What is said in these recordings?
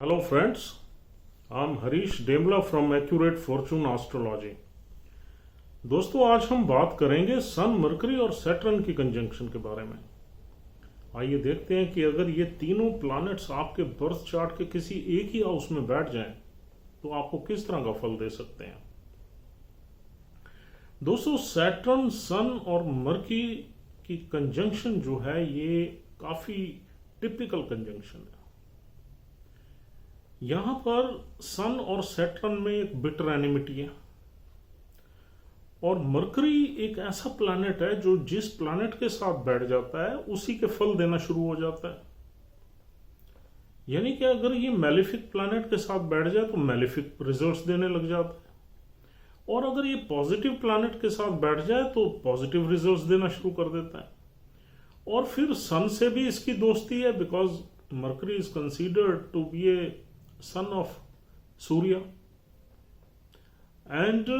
Hello friends, I'm Harish Demla from Accurate Fortune Astrology। दोस्तों आज हम बात करेंगे सन, मरकरी और सैटर्न की कंजंक्शन के बारे में। आइए देखते हैं कि अगर ये तीनों प्लैनेट्स आपके बर्थ चार्ट के किसी एक ही हाउस में बैठ जाएं तो आपको किस तरह का फल दे सकते हैं। दोस्तों सैटर्न, सन और मरकरी की कंजंक्शन जो है ये काफी टिपिकल कंजंक्शन है। यहां पर सन और सैटर्न में एक बिटर एनिमिटी है और मरकरी एक ऐसा प्लैनेट है जो जिस प्लैनेट के साथ बैठ जाता है उसी के फल देना शुरू हो जाता है। यानी कि अगर ये मैलेफिक प्लैनेट के साथ बैठ जाए तो मैलेफिक रिजल्ट्स देने लग जाता है और अगर ये पॉजिटिव प्लैनेट के साथ बैठ जाए तो पॉजिटिव रिजल्ट्स देना शुरू कर देता है। और फिर सन से भी इसकी दोस्ती है because Mercury is considered to be a son of Surya, and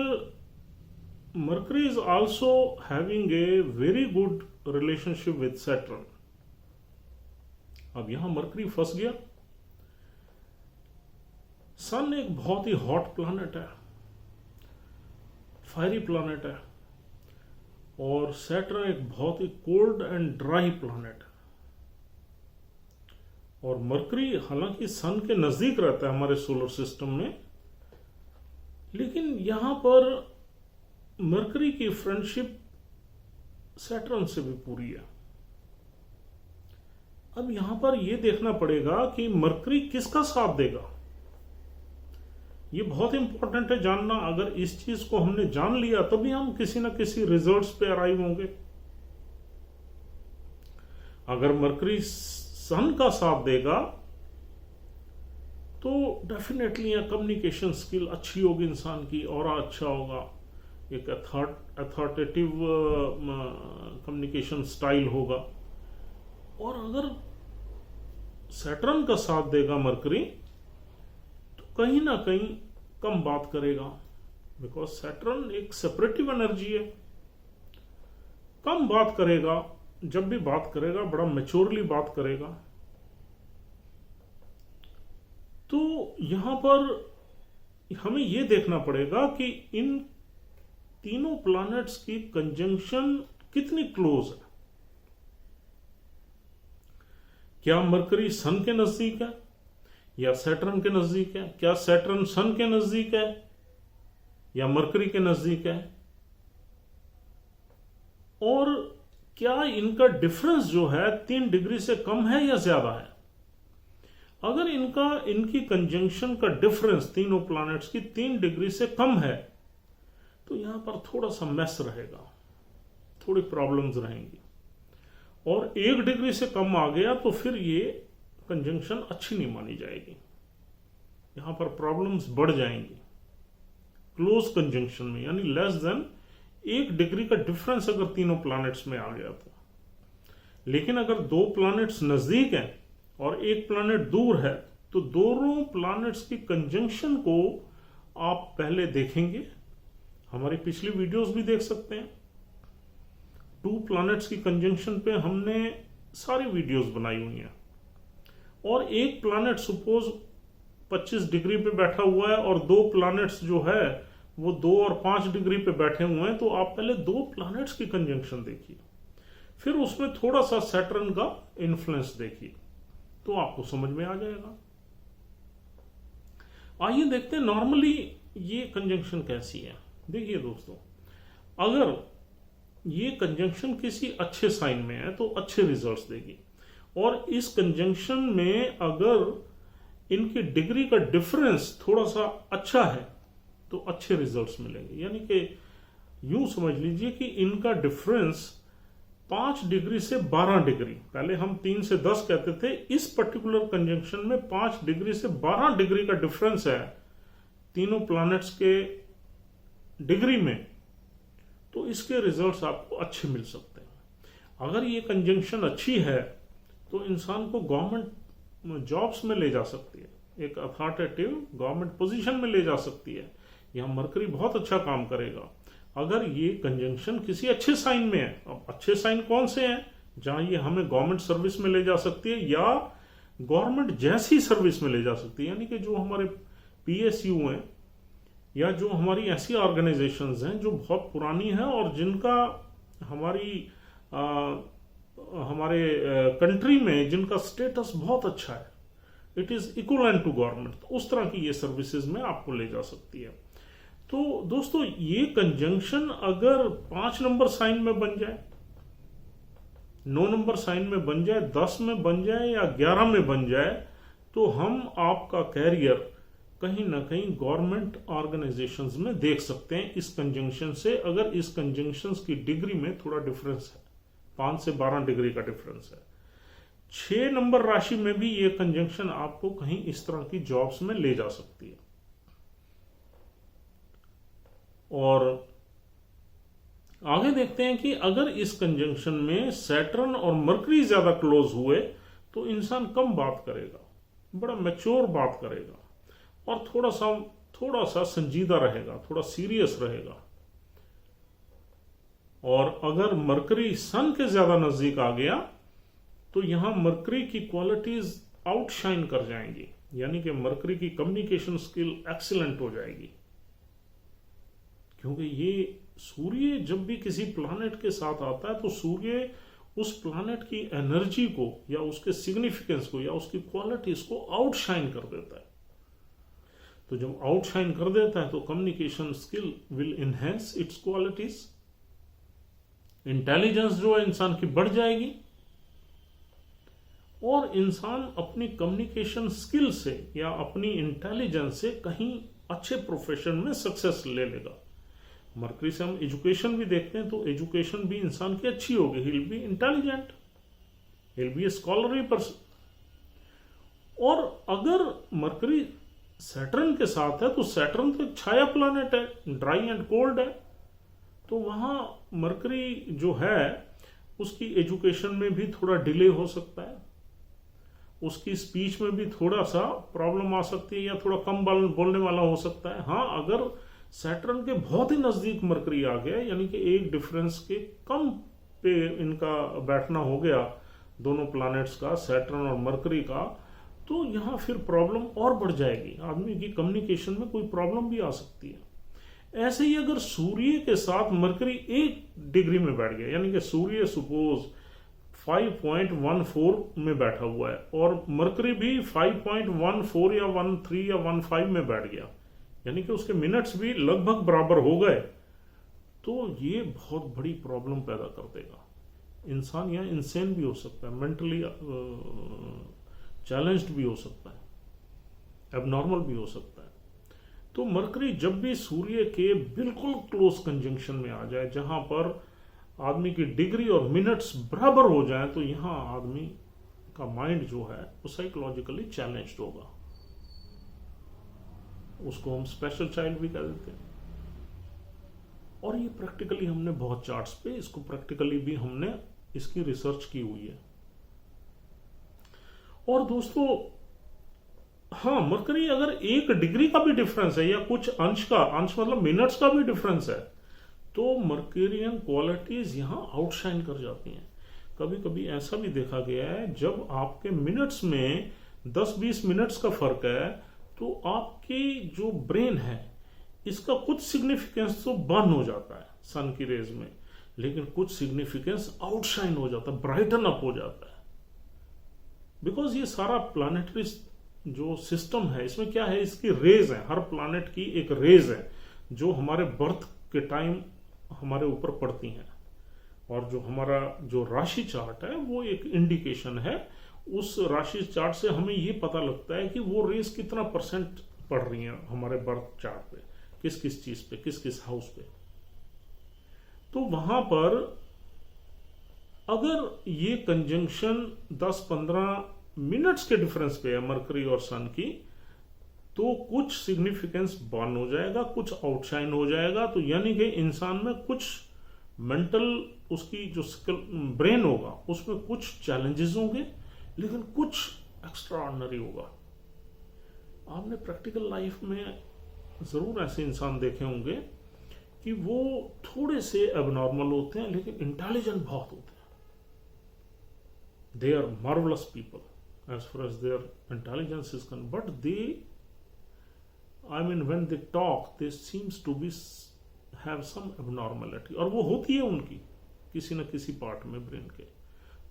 Mercury is also having a very good relationship with Saturn। अब यहां मरकरी फंस गया। सन एक बहुत ही हॉट प्लैनेट है, फायरी प्लैनेट है, और सैटर्न एक बहुत ही कोल्ड एंड ड्राई प्लैनेट है। और मरकरी हालांकि सन के नजदीक रहता है हमारे सोलर सिस्टम में, लेकिन यहां पर मरकरी की फ्रेंडशिप सैटर्न से भी पूरी है। अब यहां पर यह देखना पड़ेगा कि मरकरी किसका साथ देगा। यह बहुत इंपॉर्टेंट है जानना। अगर इस चीज को हमने जान लिया तभी हम किसी ना किसी रिजल्ट्स पे अराइव होंगे। अगर मरकरी सन का साथ देगा तो डेफिनेटली यहां कम्युनिकेशन स्किल अच्छी होगी इंसान की, और अच्छा होगा, एक अथॉरिटेटिव कम्युनिकेशन स्टाइल होगा। और अगर सैटर्न का साथ देगा मरकरी तो कहीं ना कहीं कम बात करेगा बिकॉज सैटर्न एक सेपरेटिव एनर्जी है। कम बात करेगा, जब भी बात करेगा बड़ा मैच्योरली बात करेगा। तो यहां पर हमें यह देखना पड़ेगा कि इन तीनों प्लैनेट्स की कंजंक्शन कितनी क्लोज है। क्या मरकरी सन के नजदीक है या सैटर्न के नजदीक है? क्या सैटर्न सन के नजदीक है या मरकरी के नजदीक है? और क्या इनका डिफरेंस जो है 3 डिग्री से कम है या ज्यादा है? अगर इनकी कंजंक्शन का डिफरेंस तीनों प्लैनेट्स की 3 डिग्री से कम है तो यहां पर थोड़ा सा मैस रहेगा, थोड़ी प्रॉब्लम्स रहेंगी। और 1 डिग्री से कम आ गया तो फिर ये कंजंक्शन अच्छी नहीं मानी जाएगी, यहां पर प्रॉब्लम्स बढ़ जाएंगी क्लोज कंजंक्शन में। यानी लेस देन 1 डिग्री का डिफरेंस अगर तीनों प्लैनेट्स में आ गया तो। लेकिन अगर 2 प्लैनेट्स नजदीक हैं और 1 प्लैनेट दूर है तो दोनों प्लैनेट्स की कंजंक्शन को आप पहले देखेंगे। हमारी पिछली वीडियोस भी देख सकते हैं। 2 प्लैनेट्स की कंजंक्शन पे हमने सारी वीडियोस बनाई हुई हैं। और 1 प्लैनेट सपोज 25 डिग्री पे बैठा हुआ है और 2 प्लैनेट्स जो है वो 2 और 5 डिग्री पे बैठे हुए हैं, तो आप पहले 2 प्लैनेट्स की कंजंक्शन देखिए, फिर उसमें थोड़ा सा सैटर्न का इन्फ्लुएंस देखिए, तो आपको समझ में आ जाएगा। आइए देखते हैं नॉर्मली ये कंजंक्शन कैसी है। देखिए दोस्तों, अगर ये कंजंक्शन किसी अच्छे साइन में है तो अच्छे रिजल्ट्स देगी, और इस कंजंक्शन में अगर इनकी डिग्री का डिफरेंस थोड़ा सा अच्छा है तो अच्छे रिजल्ट्स मिलेंगे। यानी कि यूं समझ लीजिए कि इनका डिफरेंस 5 डिग्री से 12 डिग्री, पहले हम 3 से 10 कहते थे, इस पर्टिकुलर कंजंक्शन में 5 डिग्री से 12 डिग्री का डिफरेंस है तीनों प्लैनेट्स के डिग्री में, तो इसके रिजल्ट्स आपको अच्छे मिल सकते हैं। अगर ये कंजंक्शन अच्छी है तो इंसान को गवर्नमेंट जॉब्स में ले जा सकती है, एक अथॉरिटेटिव गवर्नमेंट पोजीशन में ले जा सकती है। यहां मरकरी बहुत अच्छा काम करेगा अगर ये कंजंक्शन किसी अच्छे साइन में है। अब अच्छे साइन कौन से हैं जहां ये हमें गवर्नमेंट सर्विस में ले जा सकती है या गवर्नमेंट जैसी सर्विस में ले जा सकती है। यानी कि जो हमारे PSU हैं या जो हमारी ऐसी ऑर्गेनाइजेशंस हैं जो बहुत पुरानी हैं और जिनका हमारे कंट्री में जिनका स्टेटस बहुत अच्छा है, it is equivalent to government, तो उस तरह की ये सर्विसेज में आपको ले जा सकती है। तो दोस्तों ये कंजंक्शन अगर 5 नंबर साइन में बन जाए, 9 नंबर साइन में बन जाए, 10 में बन जाए या 11 में बन जाए, तो हम आपका कैरियर कहीं ना कहीं गवर्नमेंट ऑर्गेनाइजेशंस में देख सकते हैं इस कंजंक्शन से, अगर इस कंजंक्शंस की डिग्री में थोड़ा डिफरेंस है, 5 से 12 डिग्री का डिफरेंस है। 6 नंबर राशि में भी ये कंजंक्शन आपको कहीं इस तरह की जॉब्स में ले जा सकती है। और आगे देखते हैं कि अगर इस कंजंक्शन में सैटर्न और मरकरी ज्यादा क्लोज हुए तो इंसान कम बात करेगा, बड़ा मैच्योर बात करेगा और थोड़ा सा संजीदा रहेगा, थोड़ा सीरियस रहेगा। और अगर मरकरी सन के ज्यादा नजदीक आ गया तो यहां मरकरी की क्वालिटीज आउटशाइन कर जाएंगी, यानी कि मरकरी की कम्युनिकेशन स्किल एक्सीलेंट हो जाएगी। क्योंकि ये सूर्य जब भी किसी प्लैनेट के साथ आता है तो सूर्य उस प्लैनेट की एनर्जी को या उसके सिग्निफिकेंस को या उसकी क्वालिटीज को आउटशाइन कर देता है। तो जब आउटशाइन कर देता है तो communication skill will enhance it's qualities, intelligence जो है इंसान की बढ़ जाएगी और इंसान अपनी कम्युनिकेशन स्किल से या अपनी इंटेलिजेंस से कहीं अच्छे प्रोफेशन में सक्सेस ले लेगा। मरकरी से हम एजुकेशन भी देखते हैं तो एजुकेशन भी इंसान की अच्छी होगी, he will be intelligent, he will be A scholarly person. और अगर मरकरी सैटर्न के साथ है तो सैटर्न तो एक छाया प्लैनेट है, ड्राई एंड कोल्ड है, तो वहां मरकरी जो है उसकी एजुकेशन में भी थोड़ा डिले हो सकता है, उसकी स्पीच में भी थोड़ा सा प्रॉब्लम आ सकती है या थोड़ा कम बोलने वाला हो सकता है। हाँ, अगर सैटर्न के बहुत ही नजदीक मरकरी आ गया, यानी कि एक डिफरेंस के कम पे इनका बैठना हो गया दोनों प्लैनेट्स का, सैटर्न और मरकरी का, तो यहां फिर प्रॉब्लम और बढ़ जाएगी, आदमी की कम्युनिकेशन में कोई प्रॉब्लम भी आ सकती है। ऐसे ही अगर सूर्य के साथ मरकरी 1 डिग्री में बैठ गया, यानी कि सूर्य सपोज 5.14 में बैठा हुआ है और मरकरी भी 5.14 या 13 या 15 में बैठ गया, यानी कि उसके मिनट्स भी लगभग बराबर हो गए, तो ये बहुत बड़ी प्रॉब्लम पैदा कर देगा। इंसान यहाँ इंसेन भी हो सकता है, मेंटली चैलेंज्ड भी हो सकता है, एबनॉर्मल भी हो सकता है। तो मरकरी जब भी सूर्य के बिल्कुल क्लोज कंजंक्शन में आ जाए, जहां पर आदमी की डिग्री और मिनट्स बराबर हो जाए, तो यहां आदमी का माइंड जो है वो साइकोलॉजिकली चैलेंज्ड होगा, उसको हम स्पेशल चाइल्ड भी कह देते हैं। और ये प्रैक्टिकली हमने बहुत चार्ट्स पे इसको प्रैक्टिकली भी हमने इसकी रिसर्च की हुई है। और दोस्तों हाँ, मरकरी अगर 1 डिग्री का भी डिफरेंस है या कुछ अंश मतलब मिनट्स का भी डिफरेंस है, तो मर्क्यूरियन क्वालिटीज यहां आउटशाइन कर जाती हैं। कभी कभी ऐसा भी देखा गया है, जब आपके मिनट्स में 10-20 मिनट्स का फर्क है तो आपकी जो ब्रेन है इसका कुछ सिग्निफिकेंस तो बर्न हो जाता है सन की रेज में, लेकिन कुछ सिग्निफिकेंस आउटशाइन हो जाता है, ब्राइटन अप हो जाता है। बिकॉज ये सारा प्लानिटरी जो सिस्टम है, इसमें क्या है, इसकी रेज है, हर प्लानेट की एक रेज है जो हमारे बर्थ के टाइम हमारे ऊपर पड़ती हैं। और जो हमारा जो राशि चार्ट है वो एक इंडिकेशन है, उस राशि चार्ट से हमें ये पता लगता है कि वो रेज कितना परसेंट पड़ रही है हमारे बर्थ चार्ट पे, किस किस चीज पे, किस किस हाउस पे। तो वहां पर अगर ये कंजंक्शन 10-15 मिनट्स के डिफरेंस पे है मरकरी और सन की, तो कुछ सिग्निफिकेंस बर्न हो जाएगा, कुछ आउटशाइन हो जाएगा। तो यानी कि इंसान में कुछ मेंटल, उसकी जो ब्रेन होगा उसमें कुछ चैलेंजेस होंगे, लेकिन कुछ एक्स्ट्रा ऑर्डिनरी होगा। आपने प्रैक्टिकल लाइफ में जरूर ऐसे इंसान देखे होंगे कि वो थोड़े से एबनॉर्मल होते हैं लेकिन इंटेलिजेंट बहुत होते हैं। They are marvellous people, as far as their intelligence is concerned, but when they talk, they seems to be have some abnormality, और वो होती है उनकी किसी न किसी पार्ट में ब्रेन के।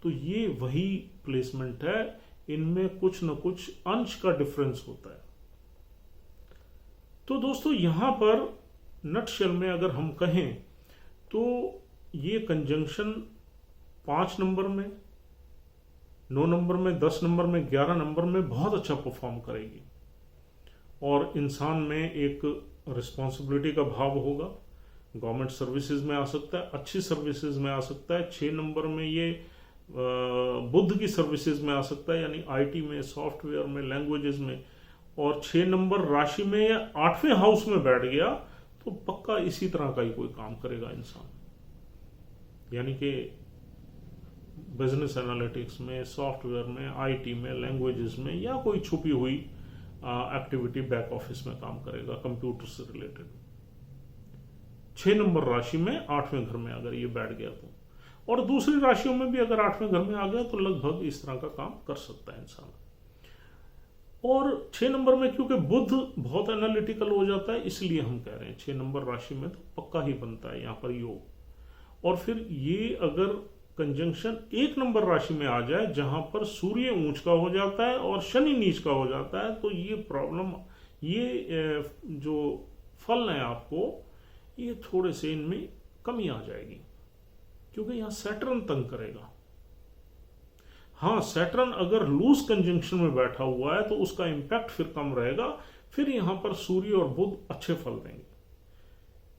तो ये वही प्लेसमेंट है, इनमें कुछ न कुछ अंश का डिफरेंस होता है। तो दोस्तों यहां पर नटशेल में अगर हम कहें तो ये कंजंक्शन 5 नंबर में, 9 नंबर में, 10 नंबर में, 11 नंबर में बहुत अच्छा परफॉर्म करेगी, और इंसान में एक रिस्पॉन्सिबिलिटी का भाव होगा। गवर्नमेंट सर्विसेज में आ सकता है, अच्छी सर्विसेज में आ सकता है। 6 नंबर में ये बुद्ध की सर्विसेज में आ सकता है, यानी आईटी में, सॉफ्टवेयर में, लैंग्वेजेस में। और 6 नंबर राशि में या 8वें हाउस में बैठ गया तो पक्का इसी तरह का ही कोई काम करेगा इंसान, यानी कि बिजनेस एनालिटिक्स में, सॉफ्टवेयर में, आईटी में, लैंग्वेजेस में, या कोई छुपी हुई एक्टिविटी बैक ऑफिस में काम करेगा कंप्यूटर से रिलेटेड। 6 नंबर राशि में 8वें घर में अगर ये बैठ गया तो, और दूसरी राशियों में भी अगर 8वें घर में आ गया तो लगभग इस तरह का काम कर सकता है इंसान। और 6 नंबर में क्योंकि बुध बहुत एनालिटिकल हो जाता है, इसलिए हम कह रहे हैं 6 नंबर राशि में तो पक्का ही बनता है यहाँ पर योग। और फिर ये अगर कंजंक्शन 1 नंबर राशि में आ जाए जहां पर सूर्य ऊंच का हो जाता है और शनि नीच का हो जाता है, तो ये प्रॉब्लम, ये जो फल है आपको, ये थोड़े से इनमें कमी आ जाएगी, क्योंकि यहां सैटर्न तंग करेगा। हाँ, सैटर्न अगर लूज कंजंक्शन में बैठा हुआ है तो उसका इंपैक्ट फिर कम रहेगा, फिर यहां पर सूर्य और बुध अच्छे फल देंगे,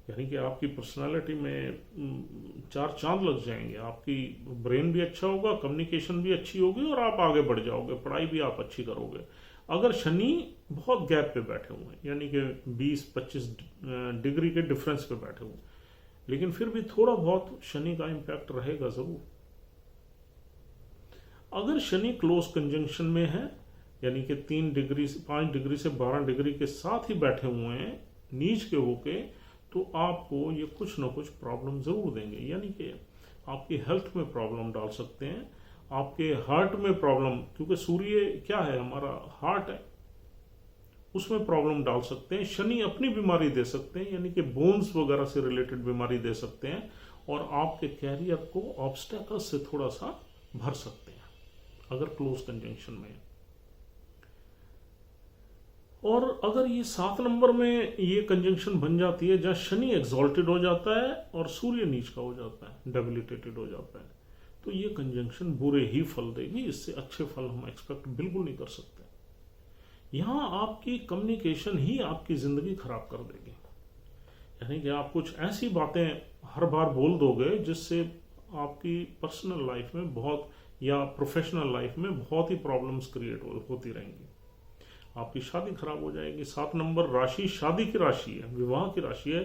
यानी कि आपकी पर्सनालिटी में 4 चांद लग जाएंगे। आपकी ब्रेन भी अच्छा होगा, कम्युनिकेशन भी अच्छी होगी, और आप आगे बढ़ जाओगे, पढ़ाई भी आप अच्छी करोगे। अगर शनि बहुत गैप पे बैठे हुए हैं, यानी कि 20-25 डिग्री के डिफरेंस पे बैठे हुए, लेकिन फिर भी थोड़ा बहुत शनि का इंपैक्ट रहेगा जरूर। अगर शनि क्लोज कंजंक्शन में है, यानी कि 3 डिग्री से 5 डिग्री से 12 डिग्री के साथ ही बैठे हुए हैं नीच के होके, तो आपको ये कुछ ना कुछ प्रॉब्लम जरूर देंगे, यानी कि आपकी हेल्थ में प्रॉब्लम डाल सकते हैं, आपके हार्ट में प्रॉब्लम, क्योंकि सूर्य क्या है, हमारा हार्ट है, उसमें प्रॉब्लम डाल सकते हैं। शनि अपनी बीमारी दे सकते हैं, यानी कि बोन्स वगैरह से रिलेटेड बीमारी दे सकते हैं, और आपके कैरियर को ऑब्स्टेकल से थोड़ा सा भर सकते हैं अगर क्लोज कंजंक्शन में। और अगर ये 7 नंबर में ये कंजंक्शन बन जाती है जहां शनि एग्जॉल्टेड हो जाता है और सूर्य नीच का हो जाता है, डेबिलिटेटेड हो जाता है, तो ये कंजंक्शन बुरे ही फल देगी, इससे अच्छे फल हम एक्सपेक्ट बिल्कुल नहीं कर सकते। यहां आपकी कम्युनिकेशन ही आपकी जिंदगी खराब कर देगी, यानी कि आप कुछ ऐसी बातें हर बार बोल दोगे जिससे आपकी पर्सनल लाइफ में बहुत, या प्रोफेशनल लाइफ में बहुत ही प्रॉब्लम्स क्रिएट होती रहेंगी, आपकी शादी खराब हो जाएगी। 7 नंबर राशि शादी की राशि है, विवाह की राशि है,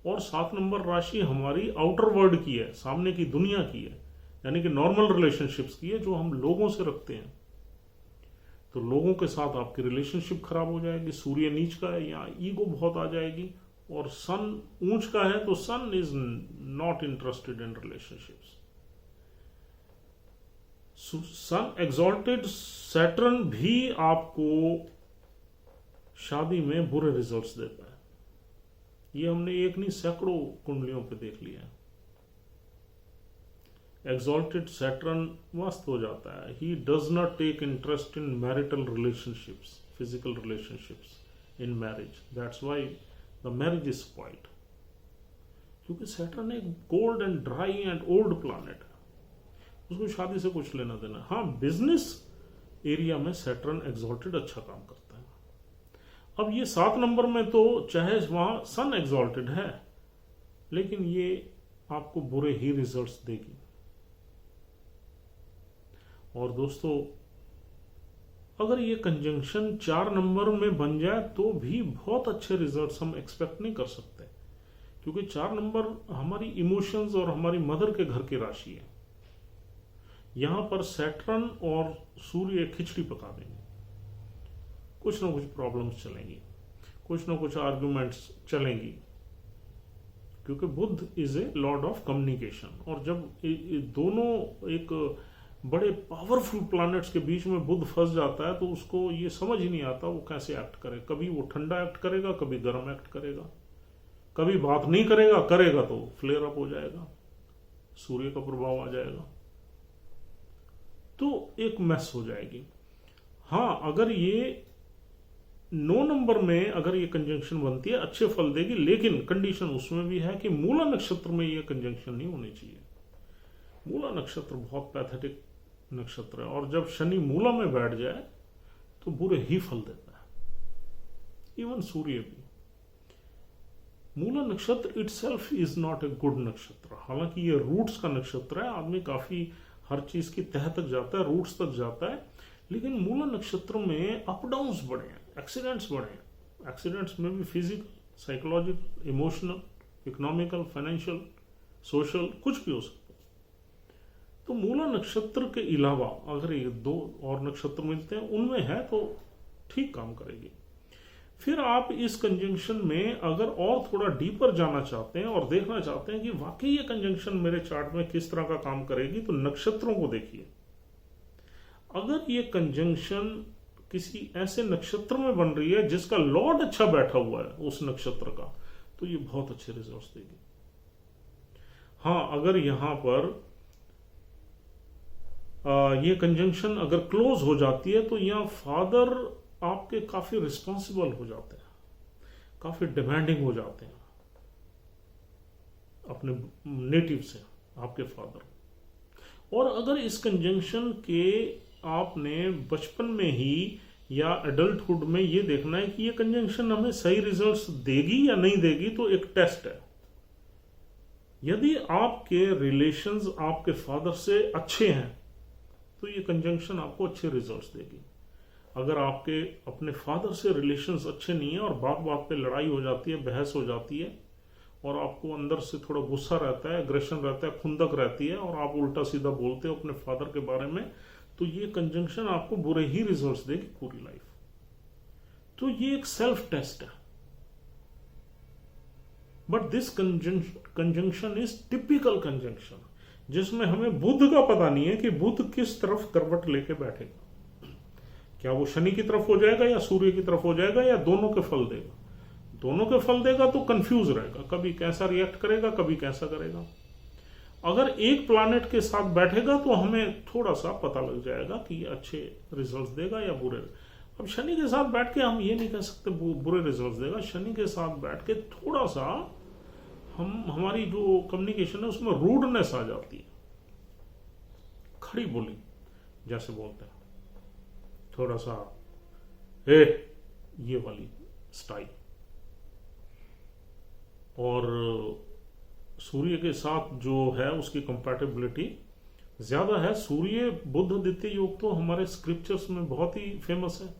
और 7 नंबर राशि हमारी आउटर वर्ल्ड की है, सामने की दुनिया की है, यानी कि नॉर्मल रिलेशनशिप्स की है जो हम लोगों से रखते हैं। तो लोगों के साथ आपकी रिलेशनशिप खराब हो जाएगी। सूर्य नीच का है, यहाँ ईगो बहुत आ जाएगी, और सन ऊंच का है तो sun is not interested in relationships. Sun exalted Saturn भी आपको शादी में बुरे रिजल्ट्स देता है। ये हमने एक नहीं सैकड़ों कुंडलियों पे देख लिया है। एग्जॉल्टेड सैटर्न मस्त हो जाता है, he does not take interest in marital relationships, physical relationships in marriage, that's why the marriage is spoiled, क्योंकि सैटर्न एक cold and dry and old planet है, उसको शादी से कुछ लेना देना। हाँ, बिजनेस एरिया में सैटर्न एग्जॉल्टेड अच्छा काम करता है। अब ये 7 नंबर में तो चाहे वहां सन एग्जॉल्टेड है, लेकिन ये आपको बुरे ही रिजल्ट्स देगी। और दोस्तों, अगर ये कंजंक्शन 4 नंबर में बन जाए तो भी बहुत अच्छे रिजल्ट्स हम एक्सपेक्ट नहीं कर सकते, क्योंकि 4 नंबर हमारी इमोशंस और हमारी मदर के घर की राशि है। यहां पर सैटर्न और सूर्य खिचड़ी पका देंगे, कुछ ना कुछ प्रॉब्लम्स चलेंगी, कुछ ना कुछ आर्ग्यूमेंट्स चलेंगी, क्योंकि Budh is a lord of communication. और जब दोनों एक बड़े पावरफुल प्लैनेट्स के बीच में बुध फंस जाता है तो उसको ये समझ ही नहीं आता वो कैसे एक्ट करे। कभी वो ठंडा एक्ट करेगा, कभी गर्म एक्ट करेगा, कभी बात नहीं करेगा, करेगा तो फ्लेयर अप हो जाएगा, सूर्य का प्रभाव आ जाएगा, तो एक मैस हो जाएगी। हाँ, अगर ये 9 नंबर में अगर ये कंजंक्शन बनती है अच्छे फल देगी, लेकिन कंडीशन उसमें भी है कि मूला नक्षत्र में ये कंजंक्शन नहीं होनी चाहिए। मूला नक्षत्र बहुत पैथेटिक नक्षत्र है और जब शनि मूला में बैठ जाए तो बुरे ही फल देता है। इवन सूर्य भी। मूला नक्षत्र itself is not a good नक्षत्र। हालांकि ये रूट्स का नक्षत्र है, आदमी काफी हर चीज की तह तक जाता है, रूट्स तक जाता है, लेकिन मूला नक्षत्र में अप डाउन्स बड़े हैं, एक्सीडेंट्स बड़े हैं। एक्सीडेंट्स में भी physical, psychological, emotional, economical, financial, social, कुछ भी हो सकता है। तो मूला नक्षत्र के अलावा अगर ये 2 और नक्षत्र मिलते हैं उनमें है तो ठीक काम करेगी। फिर आप इस कंजंक्शन में अगर और थोड़ा डीपर जाना चाहते हैं और देखना चाहते हैं कि वाकई ये कंजंक्शन मेरे चार्ट में किस तरह का काम करेगी, तो नक्षत्रों को देखिए। अगर ये कंजंक्शन किसी ऐसे नक्षत्र में बन रही है जिसका लॉर्ड अच्छा बैठा हुआ है उस नक्षत्र का, तो ये बहुत अच्छे रिजल्ट्स देगी। हाँ, अगर यहां पर ये कंजंक्शन अगर क्लोज हो जाती है तो यहाँ फादर आपके काफी रिस्पॉन्सिबल हो जाते हैं, काफी डिमांडिंग हो जाते हैं अपने नेटिव से, आपके फादर। और अगर इस कंजंक्शन के आपने बचपन में ही या एडल्टहुड में ये देखना है कि ये कंजंक्शन हमें सही रिजल्ट्स देगी या नहीं देगी, तो एक टेस्ट है। यदि आपके रिलेशंस आपके फादर से अच्छे हैं तो ये कंजंक्शन आपको अच्छे रिजल्ट्स देगी। अगर आपके अपने फादर से रिलेशंस अच्छे नहीं है और बात बात पे लड़ाई हो जाती है, बहस हो जाती है और आपको अंदर से थोड़ा गुस्सा रहता है, एग्रेशन रहता है, खुंदक रहती है और आप उल्टा सीधा बोलते हो अपने फादर के बारे में, तो ये कंजंक्शन आपको बुरे ही रिजल्ट्स देगी पूरी लाइफ। तो ये एक सेल्फ टेस्ट है। But this conjunction is typical conjunction, जिसमें हमें बुध का पता नहीं है कि बुध किस तरफ करवट लेके बैठेगा। क्या वो शनि की तरफ हो जाएगा या सूर्य की तरफ हो जाएगा या दोनों के फल देगा? दोनों के फल देगा तो कंफ्यूज रहेगा, कभी कैसा रिएक्ट करेगा, कभी कैसा करेगा। अगर एक प्लैनेट के साथ बैठेगा तो हमें थोड़ा सा पता लग जाएगा कि ये अच्छे रिजल्ट्स देगा या बुरे। अब शनि के साथ बैठ के हम ये नहीं कह सकते बुरे रिजल्ट्स देगा। शनि के साथ बैठ के थोड़ा सा हमारी जो कम्युनिकेशन है उसमें रूडनेस आ जाती है, खड़ी बोली जैसे बोलते हैं, थोड़ा सा ये वाली स्टाइल। और सूर्य के साथ जो है उसकी कंपैटिबिलिटी ज्यादा है। सूर्य बुध द्वितीय योग तो हमारे स्क्रिप्चर्स में बहुत ही फेमस है,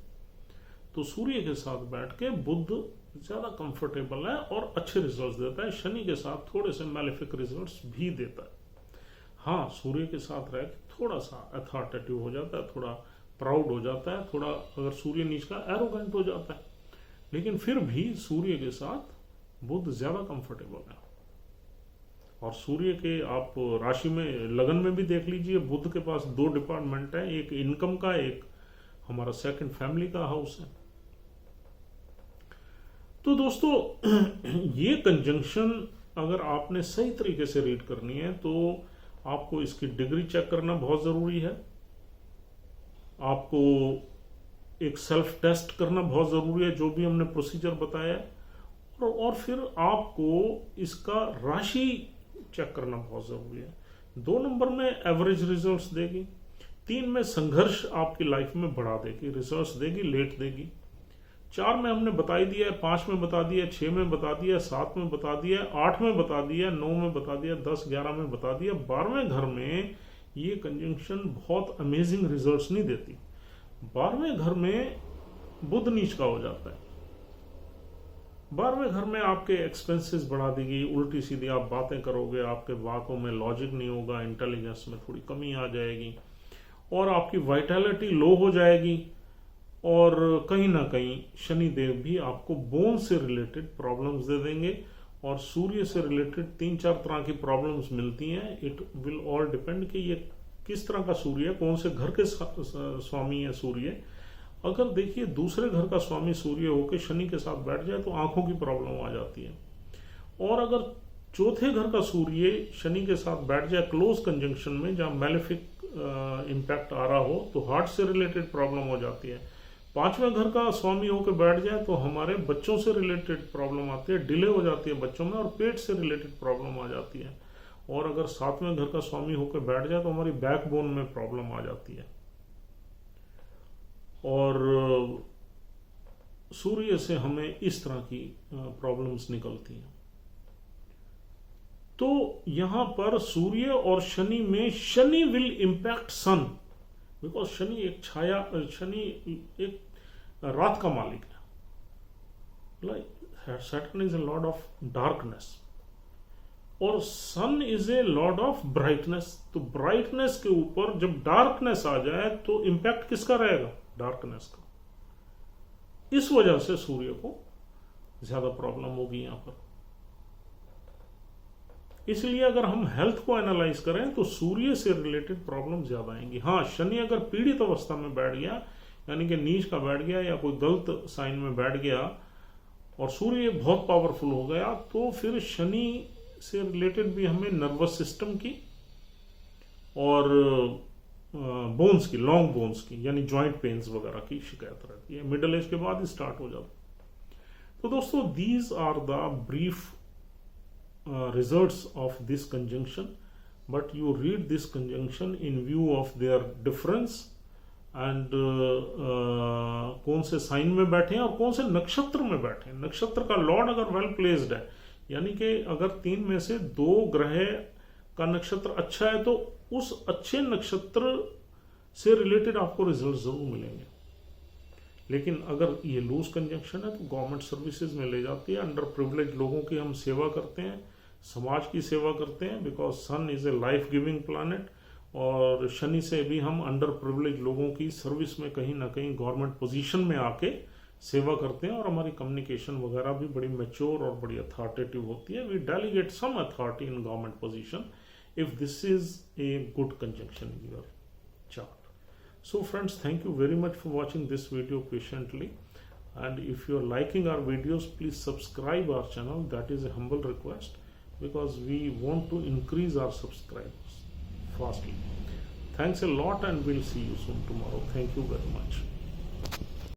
तो सूर्य के साथ बैठ के बुध ज्यादा कंफर्टेबल है और अच्छे रिजल्ट्स देता है। शनि के साथ थोड़े से मैलेफिक रिजल्ट्स भी देता है। हाँ, सूर्य के साथ रह थोड़ा सा अथॉरिटेटिव हो जाता है, थोड़ा प्राउड हो जाता है, थोड़ा अगर सूर्य नीच का एरोगेंट हो जाता है, लेकिन फिर भी सूर्य के साथ बुध ज्यादा कंफर्टेबल है। और सूर्य के आप राशि में लगन में भी देख लीजिए, बुध के पास 2 डिपार्टमेंट है, एक इनकम का, एक हमारा सेकंड फैमिली का हाउस है। तो दोस्तों ये कंजंक्शन अगर आपने सही तरीके से रीड करनी है तो आपको इसकी डिग्री चेक करना बहुत जरूरी है। आपको एक सेल्फ टेस्ट करना बहुत जरूरी है, जो भी हमने प्रोसीजर बताया है, और फिर आपको इसका राशि चेक करना बहुत जरूरी है। 2 नंबर में एवरेज रिजल्ट्स देगी, 3 में संघर्ष आपकी लाइफ में बढ़ा देगी, रिजल्ट्स देगी, लेट देगी। 4 में हमने बता ही दिया है, 5 में बता दिया, 6 में बता दिया, 7 में बता दिया, 8 में बता दिया, 9 में बता दिया, 10, 11 में बता दिया। 12वें घर में ये कंजंक्शन बहुत अमेजिंग रिजल्ट्स नहीं देती। 12वें घर में बुध नीच का हो जाता है। 12वें घर में आपके एक्सपेंसेस बढ़ा देगी, उल्टी सीधी आप बातें करोगे, आपके बातों में लॉजिक नहीं होगा, इंटेलिजेंस में थोड़ी कमी आ जाएगी और आपकी वाइटैलिटी लो हो जाएगी। और कहीं ना कहीं शनिदेव भी आपको बोन से रिलेटेड प्रॉब्लम्स दे देंगे और सूर्य से रिलेटेड 3-4 तरह की प्रॉब्लम्स मिलती हैं। इट विल ऑल डिपेंड कि ये किस तरह का सूर्य है, कौन से घर के स्वामी है सूर्य। अगर देखिए दूसरे घर का स्वामी सूर्य होकर शनि के साथ बैठ जाए तो आंखों की प्रॉब्लम आ जाती है। और अगर चौथे घर का सूर्य शनि के साथ बैठ जाए क्लोज कंजंक्शन में, जहां मैलेफिक इम्पैक्ट आ रहा हो, तो हार्ट से रिलेटेड प्रॉब्लम हो जाती है। पांचवें घर का स्वामी होकर बैठ जाए तो हमारे बच्चों से रिलेटेड प्रॉब्लम आती है, डिले हो जाती है बच्चों में, और पेट से रिलेटेड प्रॉब्लम आ जाती है। और अगर सातवें घर का स्वामी होकर बैठ जाए तो हमारी बैकबोन में प्रॉब्लम आ जाती है। और सूर्य से हमें इस तरह की प्रॉब्लम्स निकलती हैं। तो यहां पर सूर्य और शनि में Shani will impact sun, because Shani एक रात का मालिक है। Like Saturn is a lord of darkness और sun is a lord of brightness. तो ब्राइटनेस के ऊपर जब डार्कनेस आ जाए तो इंपैक्ट किसका रहेगा? डार्कनेस का। इस वजह से सूर्य को ज्यादा प्रॉब्लम होगी यहां पर। इसलिए अगर हम हेल्थ को एनालाइज करें तो सूर्य से रिलेटेड प्रॉब्लम ज्यादा आएंगी। हाँ, शनि अगर पीड़ित अवस्था में बैठ गया, यानी कि नीच का बैठ गया या कोई गलत साइन में बैठ गया और सूर्य बहुत पावरफुल हो गया, तो फिर शनि से रिलेटेड भी हमें नर्वस सिस्टम की और बोन्स की, लॉन्ग बोन्स की, यानी जॉइंट पेन्स वगैरह की शिकायत रहती है। मिडिल एज के बाद स्टार्ट हो जाता। तो दोस्तों, these are the brief results of this conjunction, but you read this conjunction in view of their difference and कौन से साइन में बैठे हैं और कौन से नक्षत्र में बैठे हैं। नक्षत्र का लॉर्ड अगर वेल प्लेस्ड है, यानी कि अगर 3 में से 2 ग्रह का नक्षत्र अच्छा है, तो उस अच्छे नक्षत्र से रिलेटेड आपको रिजल्ट जरूर मिलेंगे। लेकिन अगर ये लूज कंजंक्शन है तो गवर्नमेंट सर्विसेज में ले जाती है। अंडर प्रिविलेज लोगों की हम सेवा करते हैं, समाज की सेवा करते हैं, because sun is a life giving planet. और शनि से भी हम अंडर प्रिविलेज लोगों की सर्विस में कहीं ना कहीं गवर्नमेंट पोजीशन में आके सेवा करते हैं, और हमारी कम्युनिकेशन वगैरह भी बड़ी मैच्योर और बड़ी अथॉरिटेटिव होती है। We delegate some authority in government position if this is a good conjunction in your chart. So friends, thank you very much for watching this video patiently, and if you are liking our videos, please subscribe our channel. That is a humble request, because we want to increase our subscribers fastly. Thanks a lot, and we'll see you soon tomorrow. Thank you very much.